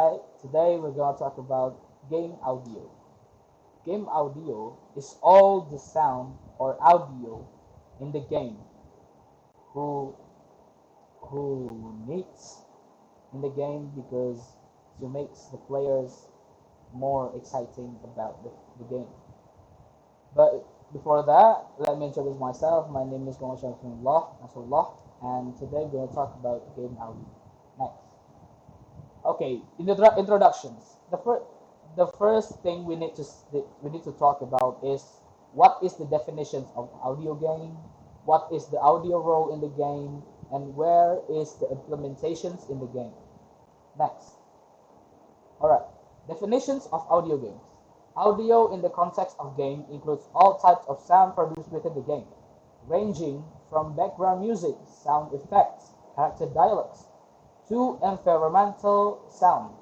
Alright, today we're going to talk about game audio. Game audio is all the sound or audio in the game who needs in the game because it makes the players more exciting about the game. But before that, let me introduce myself. My name is Muhammad Nasrullah, and today we're going to talk about game audio. Next. Okay, in the introductions, the first thing we need to talk about is what is the definitions of audio game, what is the audio role in the game, and where is the implementations in the game. Next, all right, definitions of audio games. Audio in the context of game includes all types of sound produced within the game, ranging from background music, sound effects, character dialogues, to environmental sound.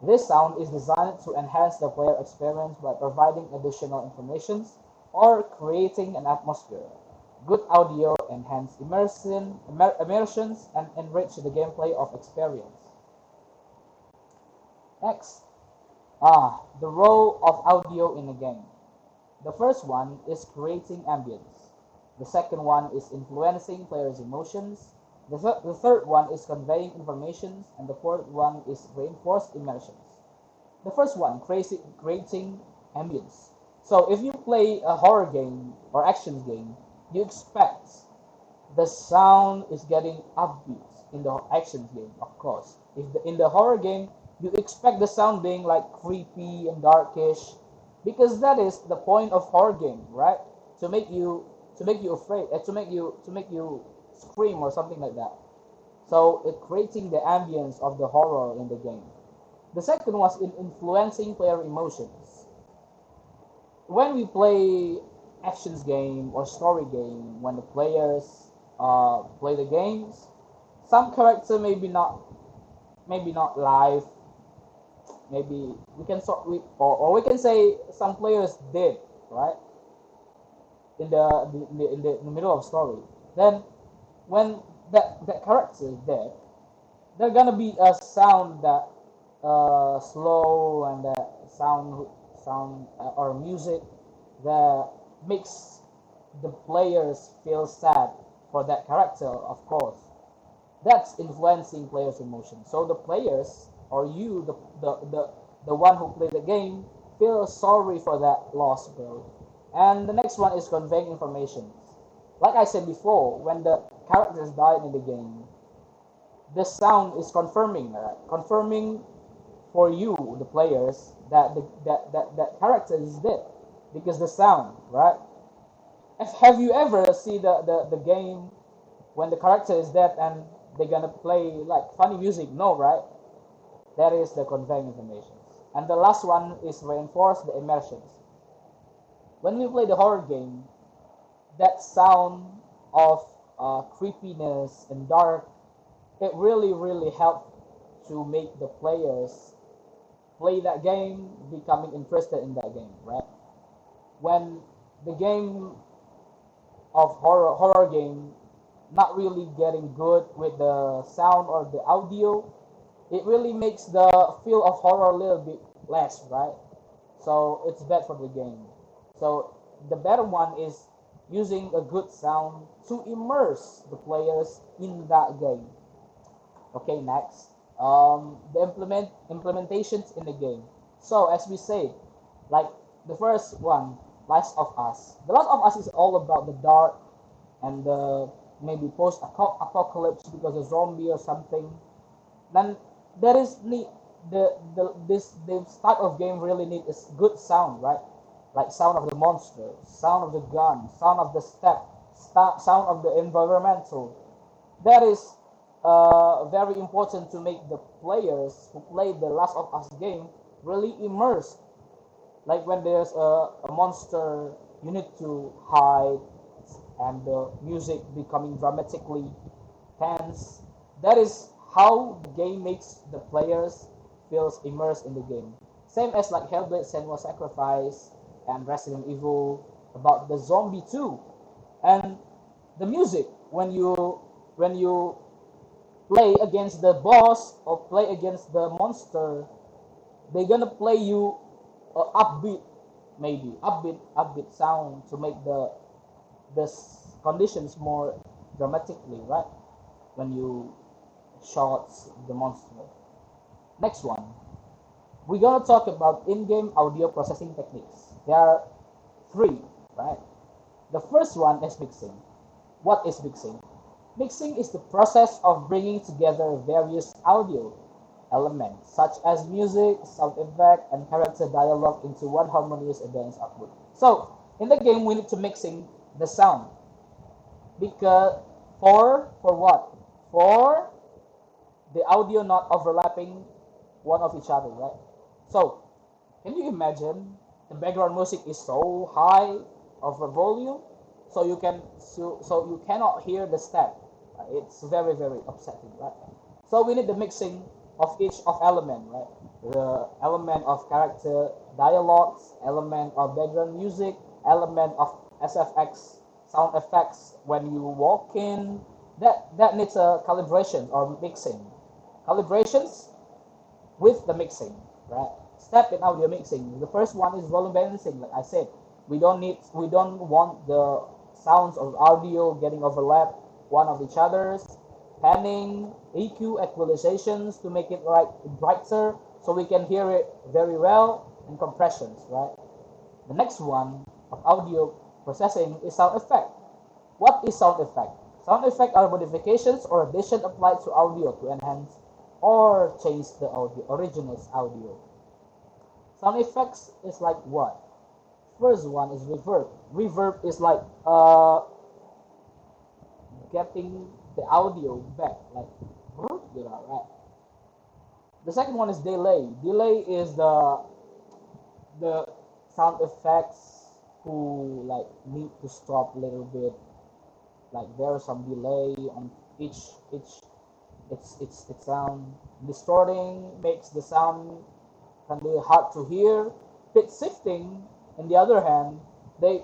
This sound is designed to enhance the player experience by providing additional information or creating an atmosphere. Good audio enhance immersions and enrich the gameplay of experience. Next, the role of audio in a game. The first one is creating ambience. The second one is influencing players' emotions. The third one is conveying information, and the fourth one is reinforced immersions. The first one, creating ambience. So if you play a horror game or action game, you expect the sound is getting upbeat in the action game, of course. In the horror game, you expect the sound being like creepy and darkish, because that is the point of horror game, right? To make you afraid, to make you scream or something like that. So it creating the ambience of the horror in the game. The second was in influencing player emotions. When we play actions game or story game, when the players play the games, some character maybe not live. Maybe we can sort we or we can say some players did, right, in the middle of story. Then when that character is dead, there's gonna be a sound that slow and that sound or music that makes the players feel sad for that character. Of course, that's influencing players' emotions. So the players or you, the one who played the game, feel sorry for that loss, bro. And the next one is conveying information. Like I said before, when the characters died in the game, the sound is confirming for you, the players, that that character is dead because the sound, right? Have you ever see the game when the character is dead and they're gonna play like funny music? No, right? That is the conveying information. And the last one is reinforce the immersions. When we play the horror game, that sound of creepiness and dark, it really helped to make the players play that game, becoming interested in that game, right? When the game of horror game not really getting good with the sound or the audio, it really makes the feel of horror a little bit less, right? So it's bad for the game. So the better one is using a good sound to immerse the players in that game. Okay, next. The implementations in the game. So as we say, like the first one, Last of Us. The Last of Us is all about the dark and the maybe post apocalypse because of zombie or something. Then there is need the start of game really need is good sound, right? Like sound of the monster, sound of the gun, sound of the sound of the environmental. That is very important to make the players who play the Last of Us game really immersed. Like when there's a monster, you need to hide, and the music becoming dramatically tense. That is how the game makes the players feels immersed in the game. Same as like Hellblade: Senua's Sacrifice and Resident Evil about the zombie too. And the music when you play against the boss or play against the monster, they're gonna play you upbeat, maybe upbeat sound to make the conditions more dramatically, right? When you shot the monster. Next one, we're gonna talk about in-game audio processing techniques. There are three, right? The first one is mixing. What is mixing? Mixing is the process of bringing together various audio elements, such as music, sound effect, and character dialogue into one harmonious and balanced output. So, in the game, we need to mixing the sound because for what? For the audio not overlapping one of each other, right? So, can you imagine the background music is so high of a volume, so you cannot hear the step. It's very upsetting, right? So we need the mixing of each of element, right? The element of character dialogues, element of background music, element of SFX sound effects when you walk in. That needs a calibration or mixing. Calibrations with the mixing, right? Step in audio mixing. The first one is volume balancing. Like I said, we don't want the sounds of audio getting overlapped one of each other's. Panning, EQ, equalizations to make it brighter so we can hear it very well, and compressions, right? The next one of audio processing is sound effect. What is sound effect? Sound effect are modifications or addition applied to audio to enhance or change the original audio. Sound effects is like what? First one is reverb. Reverb is like getting the audio back, like right? The second one is delay. Delay is the sound effects who like need to stop a little bit, like there's some delay on its sound. Distorting makes the sound can be hard to hear. Pitch shifting, on the other hand, they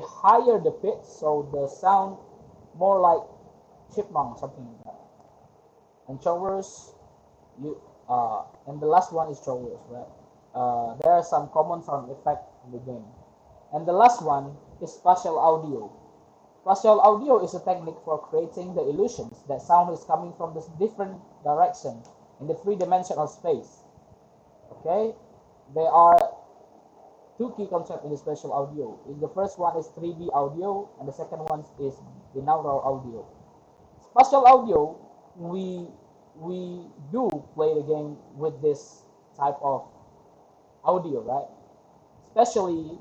higher the pitch so the sound more like chipmunk, something like that. And showers, and the last one is showers, right? There are some common sound effect in the game. And the last one is spatial audio. Spatial audio is a technique for creating the illusions that sound is coming from this different direction in the three-dimensional space. Okay, there are two key concepts in the spatial audio. The first one is 3D audio, and the second one is binaural audio. Spatial audio, we do play the game with this type of audio, right? Especially,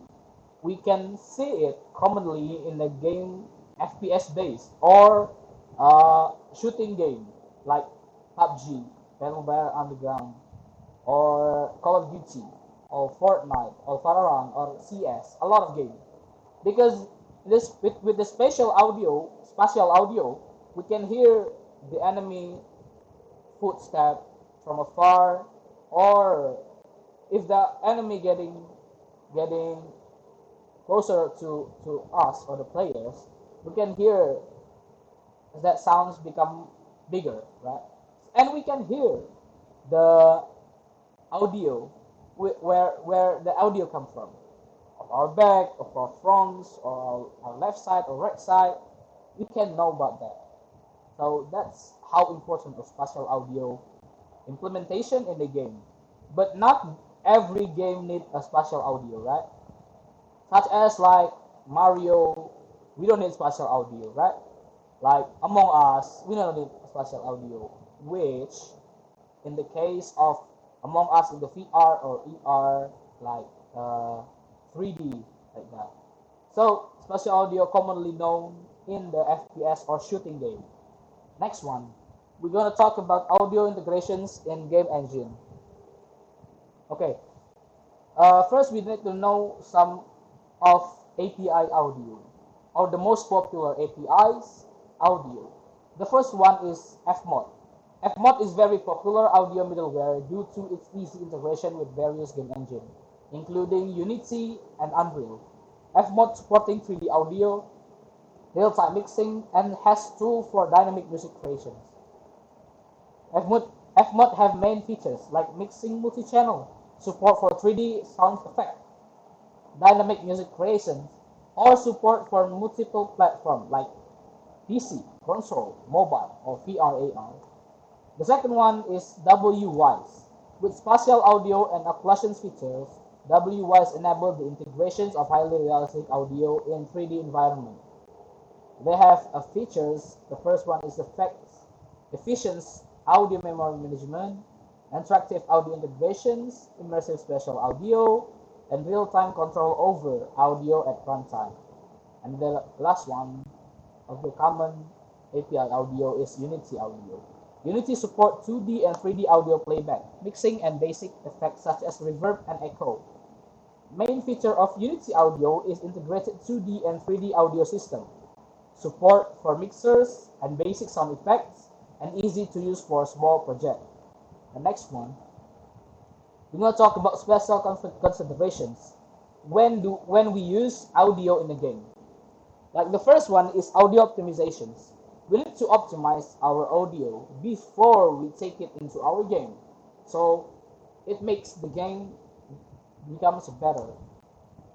we can see it commonly in the game FPS based or shooting game like PUBG, Battlefield Underground, or Call of Duty, or Fortnite, or Valorant, or CS. A lot of games, because this with the spatial audio, we can hear the enemy footstep from afar, or if the enemy getting closer to us or the players, we can hear that sounds become bigger, right? And we can hear the audio where the audio come from, of our back, of our fronts, or our left side or right side. We can know about that. So that's how important of spatial audio implementation in the game. But not every game need a spatial audio, right? Such as like Mario, we don't need spatial audio, right? Like Among Us, we don't need spatial audio, which in the case of Among Us in the VR or ER, like 3D, like that. So spatial audio commonly known in the FPS or shooting game. Next one, we're gonna talk about audio integrations in game engine. Okay, first we need to know some of API audio, or the most popular APIs audio. The first one is Fmod. Fmod is very popular audio middleware due to its easy integration with various game engines, including Unity and Unreal. Fmod supporting 3D audio, real-time mixing, and has tools for dynamic music creations. Fmod Fmod have main features like mixing multi-channel, support for 3D sound effect, dynamic music creation, or support for multiple platforms like PC, console, mobile, or VR/AR. The second one is WWise. With spatial audio and occlusion features, WWise enables the integrations of highly realistic audio in 3D environment. They have features. The first one is effects, efficient audio memory management, interactive audio integrations, immersive spatial audio, and real-time control over audio at runtime. And the last one of the common API audio is Unity audio. Unity support 2D and 3D audio playback, mixing and basic effects such as reverb and echo. Main feature of Unity audio is integrated 2D and 3D audio system, support for mixers and basic sound effects, and easy to use for a small project. The next one, we're going to talk about special considerations when we use audio in a game. Like the first one is audio optimizations. We need to optimize our audio before we take it into our game, so it makes the game becomes better.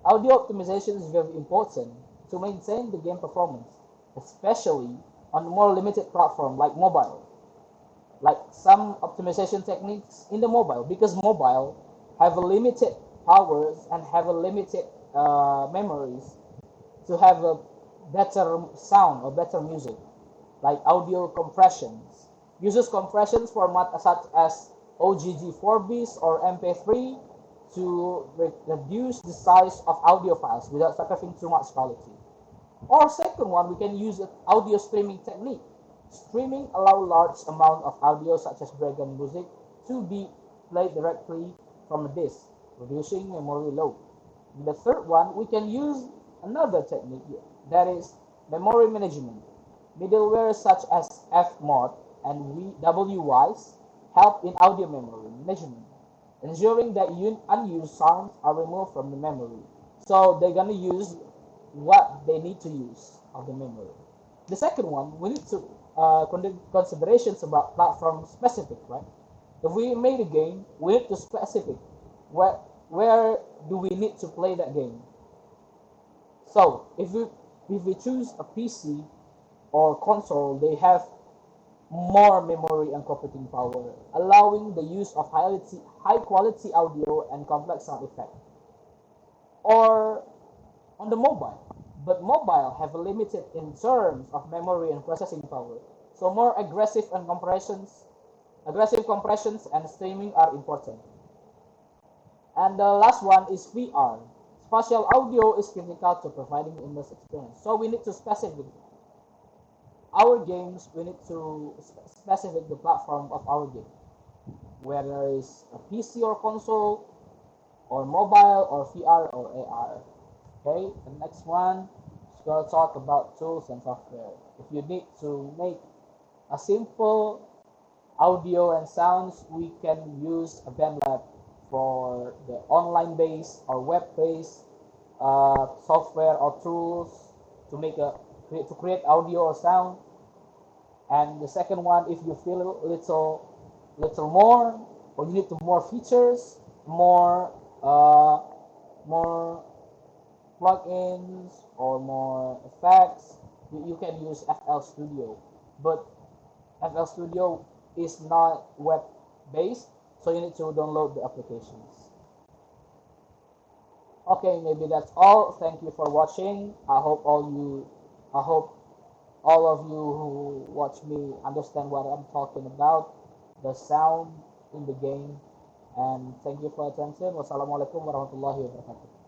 Audio optimization is very important to maintain the game performance, especially on more limited platform like mobile. Like some optimization techniques in the mobile, because mobile have a limited powers and have a limited memories to have a better sound or better music, like audio compressions. Uses compressions format such as OGG4bis or MP3 to reduce the size of audio files without sacrificing too much quality. Or second one, we can use an audio streaming technique. Streaming allow large amount of audio such as background music to be played directly from a disk, reducing memory load. In the third one, we can use another technique, that is memory management. Middleware such as Fmod and WWise help in audio memory management, ensuring that unused sounds are removed from the memory. So they're gonna use what they need to use of the memory. The second one, we need to considerations about platform specific, right? If we made a game, we need to specific where do we need to play that game. So if we choose a PC or console, they have more memory and computing power, allowing the use of high quality audio and complex sound effect. Or on the mobile, but mobile have a limited in terms of memory and processing power. So more aggressive compressions and streaming are important. And the last one is VR. Spatial audio is critical to providing immersive experience. So we need to specify our games. We need to specify the platform of our game, whether it's a PC or console, or mobile, or VR or AR. Okay, the next one is going to talk about tools and software. If you need to make a simple audio and sounds, we can use a BandLab for the online based or web based software or tools to create audio or sound. And the second one, if you feel a little more, or you need to more features, more plugins or more effects, you can use FL Studio. But FL Studio is not web based, so you need to download the applications. Okay, maybe that's all. Thank you for watching. I hope all of you who watch me understand what I'm talking about, the sound in the game. And thank you for attention. Wassalamualaikum warahmatullahi wabarakatuh.